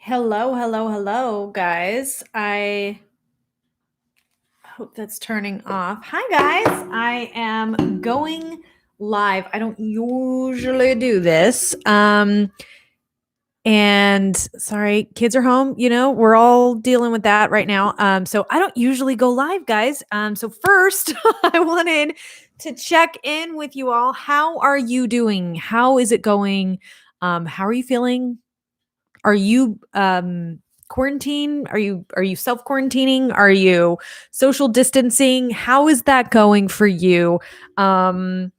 Hello, hello, hello, guys. I hope that's turning off. Hi, guys. I am going live. I don't usually do this. And sorry, kids are home. We're all dealing with that right now. So I don't usually go live, guys. So first, I wanted to check in with you all. How are you doing? How is it going? How are you feeling? Are you quarantine? Are you self-quarantining? Are you social distancing? How is that going for you? Um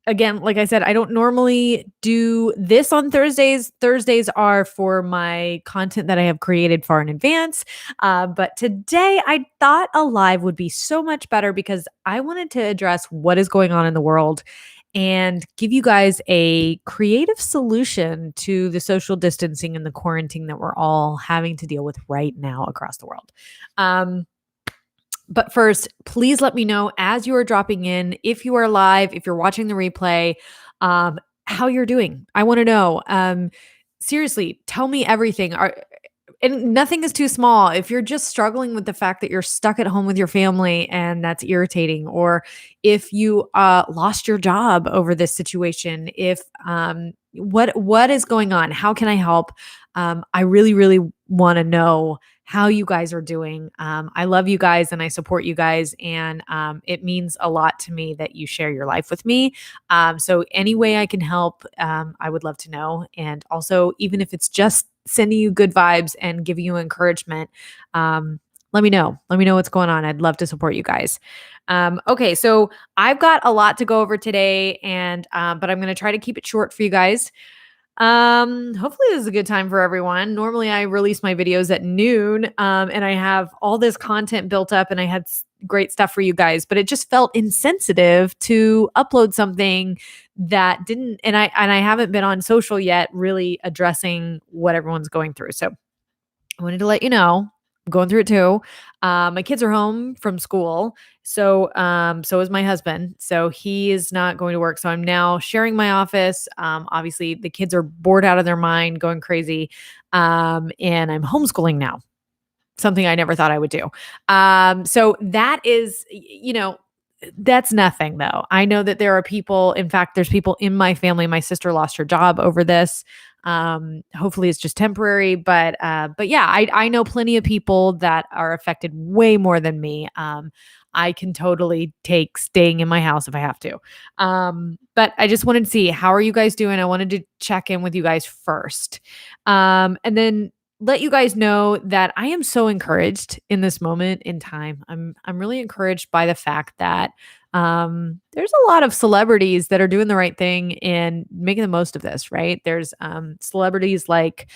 Again, like I said, I don't normally do this on Thursdays. Thursdays are for my content that I have created far in advance. But today I thought a live would be so much better because I wanted to address what is going on in the world and give you guys a creative solution to the social distancing and the quarantine that we're all having to deal with right now across the world. Um, but first, please let me know as you are dropping in, if you are live, if you're watching the replay, how you're doing. I want to know. Seriously, tell me everything. And nothing is too small. If you're just struggling with the fact that you're stuck at home with your family and that's irritating, or if you lost your job over this situation, if what is going on? How can I help? I really, really want to know how you guys are doing. I love you guys and I support you guys, and it means a lot to me that you share your life with me. So any way I can help, I would love to know. And also, even if it's just sending you good vibes and giving you encouragement, let me know. Let me know what's going on. I'd love to support you guys. Okay, so I've got a lot to go over today, and but I'm going to try to keep it short for you guys. Hopefully this is a good time for everyone. Normally I release my videos at noon, and I have all this content built up and I had great stuff for you guys, but it just felt insensitive to upload something that didn't, and I haven't been on social yet really addressing what everyone's going through. So I wanted to let you know I'm going through it too. My kids are home from school. So is my husband. So he is not going to work. So I'm now sharing my office. Obviously the kids are bored out of their mind, going crazy. And I'm homeschooling now, something I never thought I would do. So that is, that's nothing though. I know that there are people, in fact, there's people in my family. My sister lost her job over this. Hopefully it's just temporary, but yeah, I know plenty of people that are affected way more than me. I can totally take staying in my house if I have to. But I just wanted to see, how are you guys doing? I wanted to check in with you guys first. And then let you guys know that I am so encouraged in this moment in time. I'm really encouraged by the fact that there's a lot of celebrities that are doing the right thing and making the most of this, right? There's celebrities like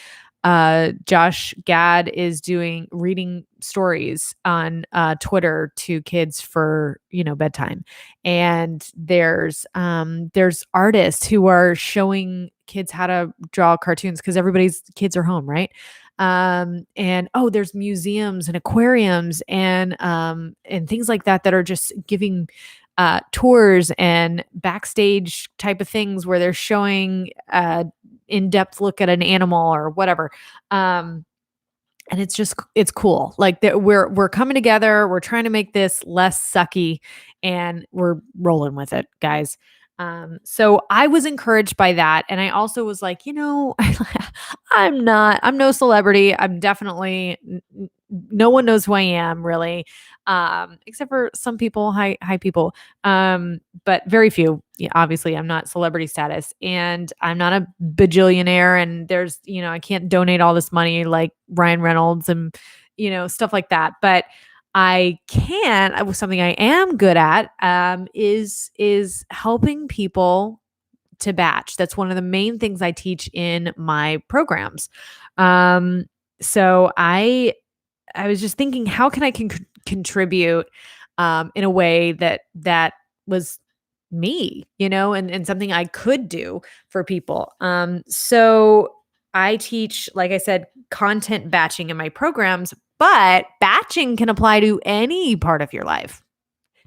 Josh Gad is doing reading stories on Twitter to kids for bedtime, and there's artists who are showing kids how to draw cartoons because everybody's kids are home, right? And there's museums and aquariums and things like that that are just giving tours and backstage type of things where they're showing in-depth look at an animal or whatever. And it's cool. Like that we're coming together, we're trying to make this less sucky, and we're rolling with it, guys. So I was encouraged by that. And I also was like, I'm no celebrity. I'm definitely, no one knows who I am really. Except for some people, hi people. But very few. Yeah, obviously I'm not celebrity status, and I'm not a bajillionaire, and there's, I can't donate all this money like Ryan Reynolds and, stuff like that. But something I am good at, is helping people to batch. That's one of the main things I teach in my programs. So I was just thinking, how can I contribute in a way that was me, and something I could do for people. So I teach, like I said, content batching in my programs, but batching can apply to any part of your life.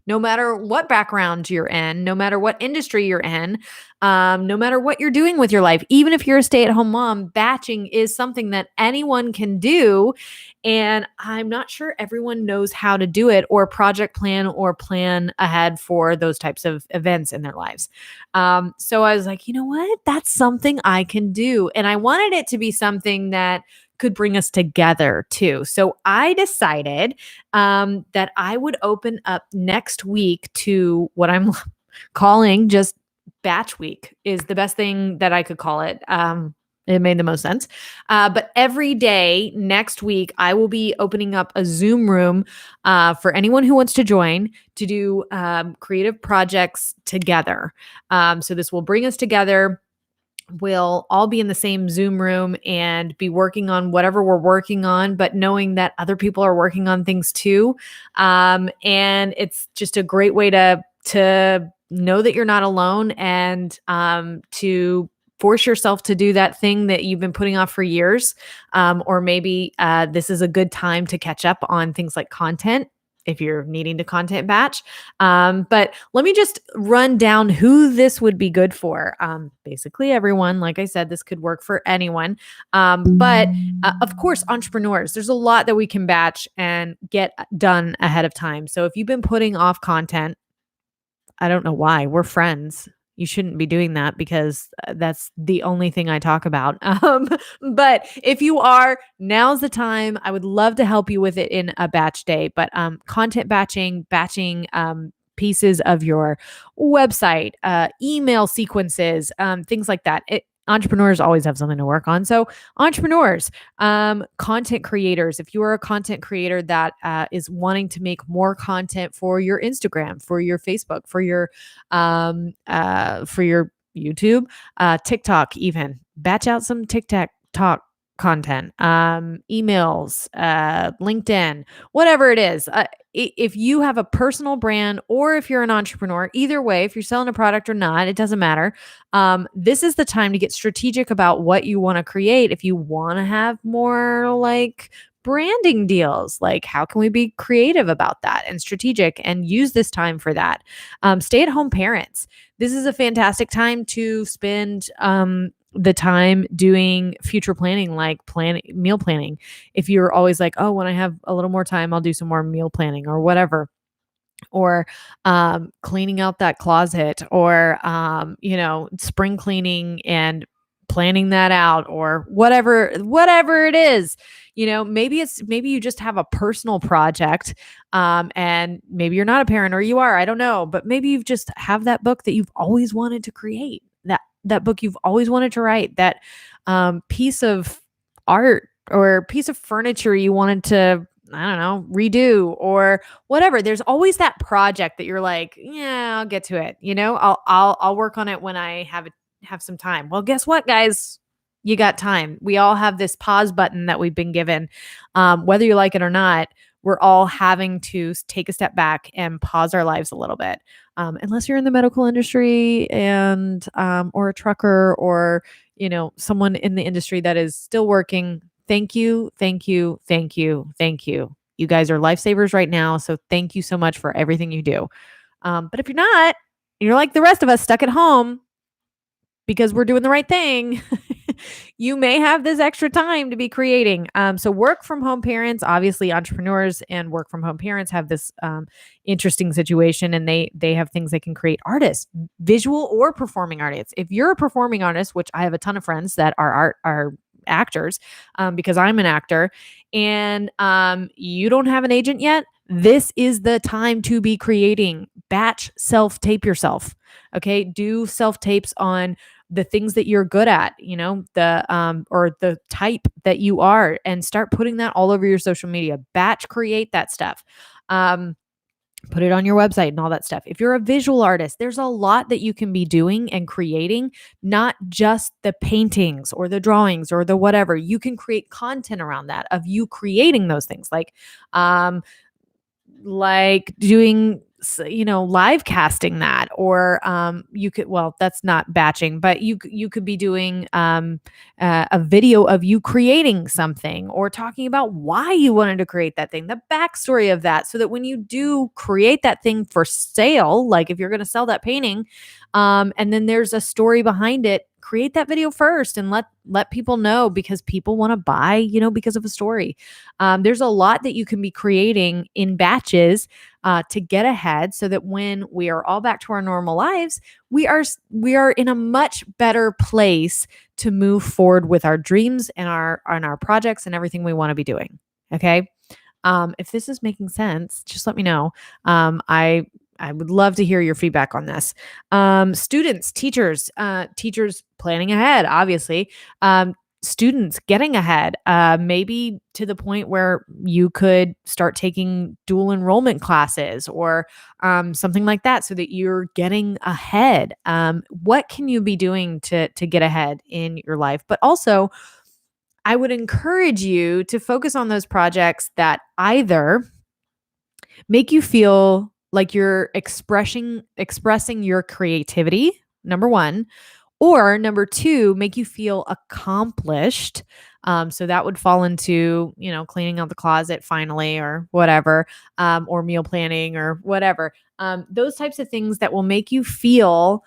no matter what background you're in, no matter what industry you're in, no matter what you're doing with your life. Even if you're a stay-at-home mom, batching is something that anyone can do. And I'm not sure everyone knows how to do it or project plan or plan ahead for those types of events in their lives. So I was like, you know what? That's something I can do. And I wanted it to be something that could bring us together too. So I decided that I would open up next week to what I'm calling just batch week is the best thing that I could call it. It made the most sense. But every day next week, I will be opening up a Zoom room for anyone who wants to join to do creative projects together. So this will bring us together. We'll all be in the same Zoom room and be working on whatever we're working on, but knowing that other people are working on things too. And it's just a great way to know that you're not alone and to force yourself to do that thing that you've been putting off for years. Or maybe this is a good time to catch up on things like content if you're needing to content batch. But let me just run down who this would be good for. Basically, everyone. Like I said, this could work for anyone. But of course, entrepreneurs, there's a lot that we can batch and get done ahead of time. So if you've been putting off content, I don't know why. We're friends. You shouldn't be doing that because that's the only thing I talk about. But if you are, now's the time. I would love to help you with it in a batch day. But content batching pieces of your website, email sequences, things like that. Entrepreneurs always have something to work on. So entrepreneurs, content creators, if you are a content creator that is wanting to make more content for your Instagram, for your Facebook, for your YouTube, TikTok, even batch out some TikTok talk content, emails, LinkedIn, whatever it is. If you have a personal brand or if you're an entrepreneur, either way, if you're selling a product or not, it doesn't matter. This is the time to get strategic about what you want to create. If you want to have more like branding deals, like how can we be creative about that and strategic and use this time for that? Stay-at-home parents. This is a fantastic time to spend the time doing future planning, like meal planning. If you're always like, oh, when I have a little more time, I'll do some more meal planning or whatever, or cleaning out that closet, or spring cleaning and planning that out, or whatever it is. Maybe you just have a personal project, and maybe you're not a parent, or you are, I don't know, but maybe you've just have that book that you've always wanted to create, that book you've always wanted to write, that piece of art or piece of furniture you wanted to, I don't know, redo or whatever. There's always that project that you're like, yeah, I'll get to it. I'll work on it when I have some time. Well, guess what, guys? You got time. We all have this pause button that we've been given. Whether you like it or not, we're all having to take a step back and pause our lives a little bit. Unless you're in the medical industry and or a trucker, or someone in the industry that is still working. Thank you, thank you, thank you, thank you. You guys are lifesavers right now, so thank you so much for everything you do. But if you're not, you're like the rest of us stuck at home because we're doing the right thing. You may have this extra time to be creating. So work from home parents, obviously entrepreneurs and work from home parents have this interesting situation, and they have things they can create. Artists, visual or performing artists. If you're a performing artist, which I have a ton of friends that are actors, because I'm an actor, and you don't have an agent yet, this is the time to be creating. Batch self-tape yourself. Okay. Do self-tapes on the things that you're good at, or the type that you are, and start putting that all over your social media. Batch create that stuff. Put it on your website and all that stuff. If you're a visual artist, there's a lot that you can be doing and creating, not just the paintings or the drawings or the whatever. You can create content around that of you creating those things, like doing live casting that, or you could, well, that's not batching, but you could be doing a video of you creating something, or talking about why you wanted to create that thing, the backstory of that, so that when you do create that thing for sale, like if you're going to sell that painting, and then there's a story behind it, create that video first and let people know, because people want to buy, because of a story. There's a lot that you can be creating in batches to get ahead, so that when we are all back to our normal lives, we are in a much better place to move forward with our dreams and our projects and everything we want to be doing. Okay. If this is making sense, just let me know. I would love to hear your feedback on this. Students, teachers planning ahead, obviously. Students getting ahead, maybe to the point where you could start taking dual enrollment classes, or something like that, so that you're getting ahead. What can you be doing to get ahead in your life? But also, I would encourage you to focus on those projects that either make you feel like you're expressing your creativity, number one, or number two, make you feel accomplished. So that would fall into, cleaning out the closet finally, or whatever, or meal planning, or whatever. Those types of things that will make you feel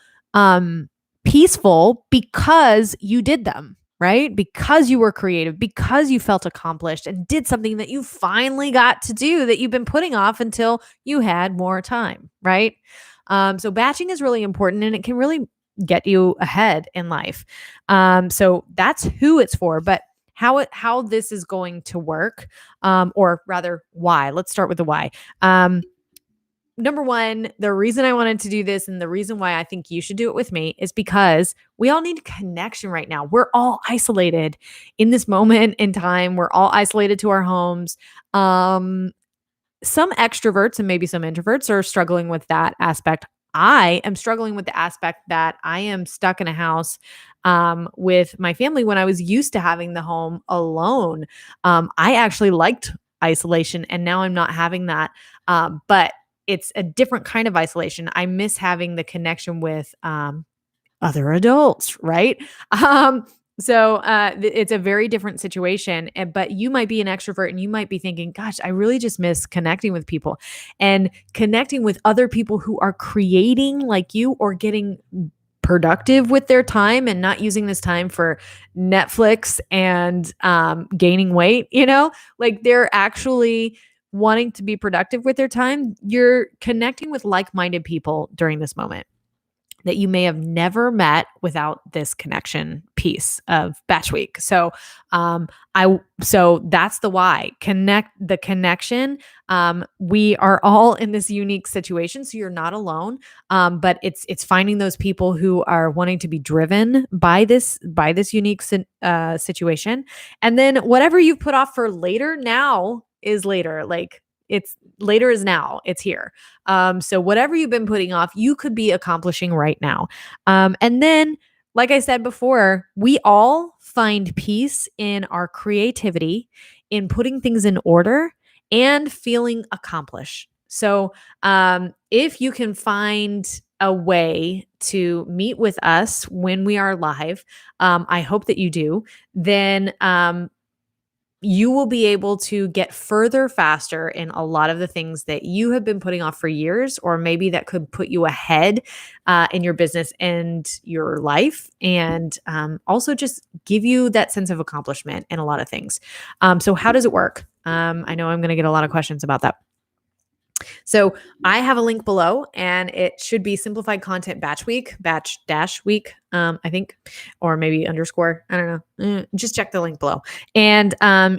peaceful because you did them, right? Because you were creative, because you felt accomplished and did something that you finally got to do, that you've been putting off until you had more time, right? So batching is really important, and it can really get you ahead in life. So that's who it's for. But how this is going to work, or rather why. Let's start with the why. Number one, the reason I wanted to do this, and the reason why I think you should do it with me, is because we all need connection right now. We're all isolated in this moment in time. We're all isolated to our homes. Some extroverts and maybe some introverts are struggling with that aspect. I am struggling with the aspect that I am stuck in a house with my family, when I was used to having the home alone. I actually liked isolation, and now I'm not having that. But it's a different kind of isolation. I miss having the connection with other adults, right? It's a very different situation. But you might be an extrovert, and you might be thinking, gosh, I really just miss connecting with people, and connecting with other people who are creating like you, or getting productive with their time, and not using this time for Netflix and gaining weight, like they're actually wanting to be productive with their time. You're connecting with like-minded people during this moment that you may have never met without this connection piece of batch week. So, so that's the why. Connect the connection. We are all in this unique situation, so you're not alone. But it's finding those people who are wanting to be driven by this unique situation, and then whatever you put off for later, now is later. Like, it's later is now. It's here. So whatever you've been putting off, you could be accomplishing right now. And then, like I said before, we all find peace in our creativity, in putting things in order, and feeling accomplished. So if you can find a way to meet with us when we are live, I hope that you do, then you will be able to get further faster in a lot of the things that you have been putting off for years, or maybe that could put you ahead in your business and your life, and also just give you that sense of accomplishment in a lot of things. So how does it work? I know I'm going to get a lot of questions about that. So I have a link below, and it should be Simplified Content Batch Dash Week, I think, or maybe underscore. I don't know. Just check the link below, and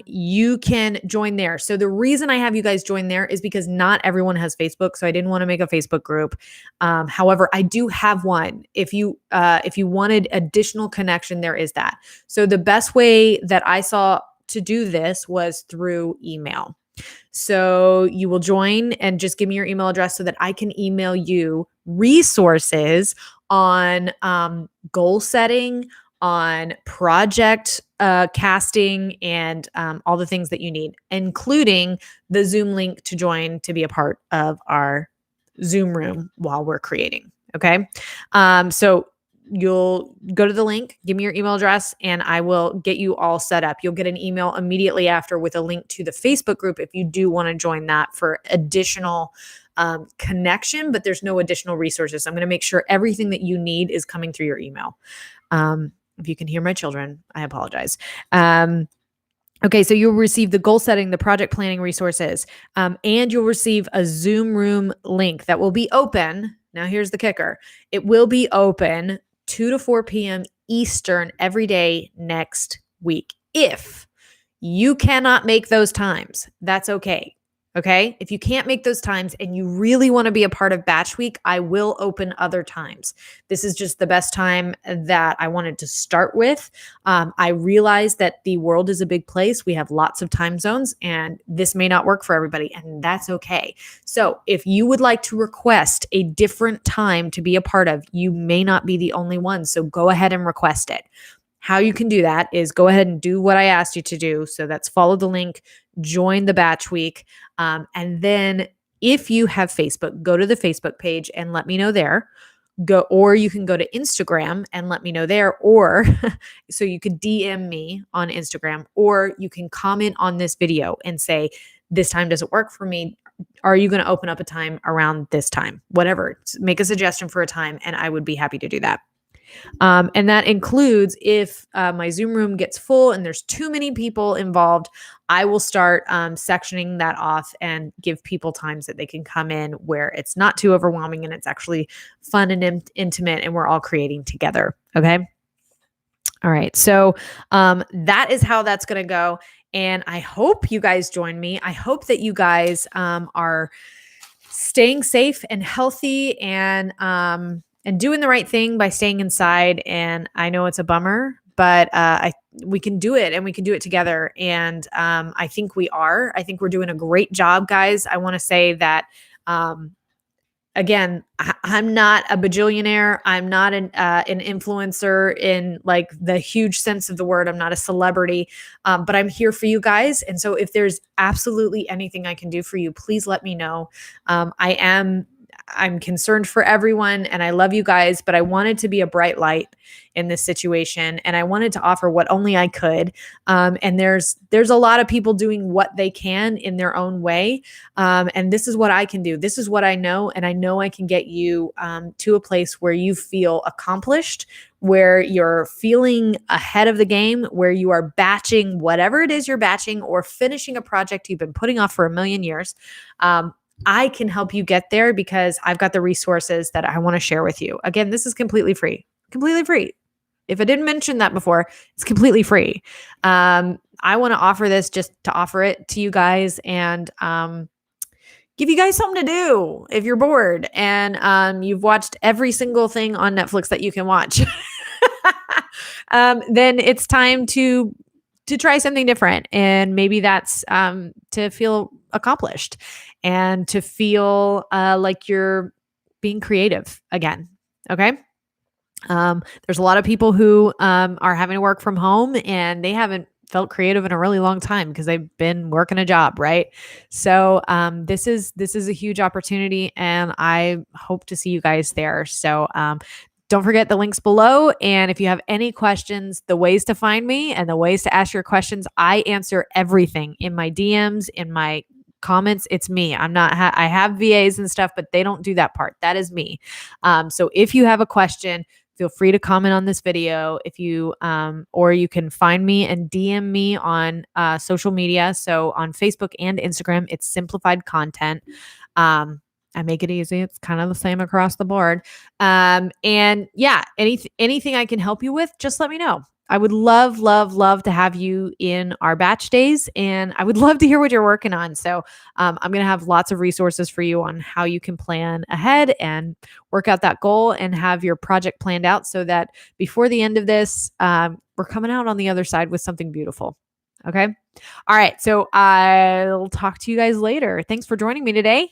you can join there. So the reason I have you guys join there is because not everyone has Facebook, so I didn't want to make a Facebook group. However, I do have one. If you wanted additional connection, there is that. So the best way that I saw to do this was through email. So you will join, and just give me your email address so that I can email you resources on goal setting, on project casting, and all the things that you need, including the Zoom link to join to be a part of our Zoom room while we're creating. Okay. So you'll go to the link, give me your email address, and I will get you all set up. You'll get an email immediately after with a link to the Facebook group if you do want to join that for additional connection, but there's no additional resources. I'm going to make sure everything that you need is coming through your email. If you can hear my children, I apologize. Okay, so you'll receive the goal setting, the project planning resources, and you'll receive a Zoom room link that will be open. Now, here's the kicker. It will be open 2 to 4 p.m. Eastern every day next week. If you cannot make those times, that's okay. Okay. If you can't make those times and you really want to be a part of Batch Week, I will open other times. This is just the best time that I wanted to start with. I realize that the world is a big place. We have lots of time zones and this may not work for everybody, and that's okay. So if you would like to request a different time to be a part of, you may not be the only one. So go ahead and request it. How you can do that is go ahead and do what I asked you to do. So that's follow the link, join the Batch Week. And then if you have Facebook, go to the Facebook page and let me know there. Or you can go to Instagram and let me know there. Or so you could DM me on Instagram, or you can comment on this video and say, this time doesn't work for me. Are you going to open up a time around this time? Whatever. Make a suggestion for a time and I would be happy to do that. And that includes if my Zoom room gets full and there's too many people involved, I will start sectioning that off and give people times that they can come in where it's not too overwhelming and it's actually fun and intimate and we're all creating together. Okay. All right. So that is how that's going to go. And I hope you guys join me. I hope that you guys are staying safe and healthy and doing the right thing by staying inside. And I know it's a bummer, but we can do it and we can do it together. And I think we are. I think we're doing a great job, guys. I want to say that, again, I'm not a bajillionaire. I'm not an influencer in like the huge sense of the word. I'm not a celebrity, but I'm here for you guys. And so if there's absolutely anything I can do for you, please let me know. I'm concerned for everyone and I love you guys, but I wanted to be a bright light in this situation. And I wanted to offer what only I could. And there's a lot of people doing what they can in their own way. And this is what I can do. This is what I know. And I know I can get you to a place where you feel accomplished, where you're feeling ahead of the game, where you are batching whatever it is you're batching or finishing a project you've been putting off for a million years. I can help you get there because I've got the resources that I want to share with you. Again, this is completely free. Completely free. If I didn't mention that before, it's completely free. I want to offer this just to offer it to you guys and give you guys something to do if you're bored and you've watched every single thing on Netflix that you can watch. Then it's time to try something different. And maybe that's to feel accomplished and to feel like you're being creative again. Okay. There's a lot of people who are having to work from home and they haven't felt creative in a really long time because they've been working a job, right? So this is a huge opportunity and I hope to see you guys there. So don't forget the links below. And if you have any questions, the ways to find me and the ways to ask your questions, I answer everything in my DMs, in my comments. It's me. I have VAs and stuff, but they don't do that part. That is me. So if you have a question, feel free to comment on this video or you can find me and DM me on social media. So on Facebook and Instagram, it's Simplified Content. I make it easy. It's kind of the same across the board. And yeah, anything I can help you with, just let me know. I would love, love, love to have you in our batch days. And I would love to hear what you're working on. So I'm going to have lots of resources for you on how you can plan ahead and work out that goal and have your project planned out so that before the end of this, we're coming out on the other side with something beautiful. Okay. All right. So I'll talk to you guys later. Thanks for joining me today.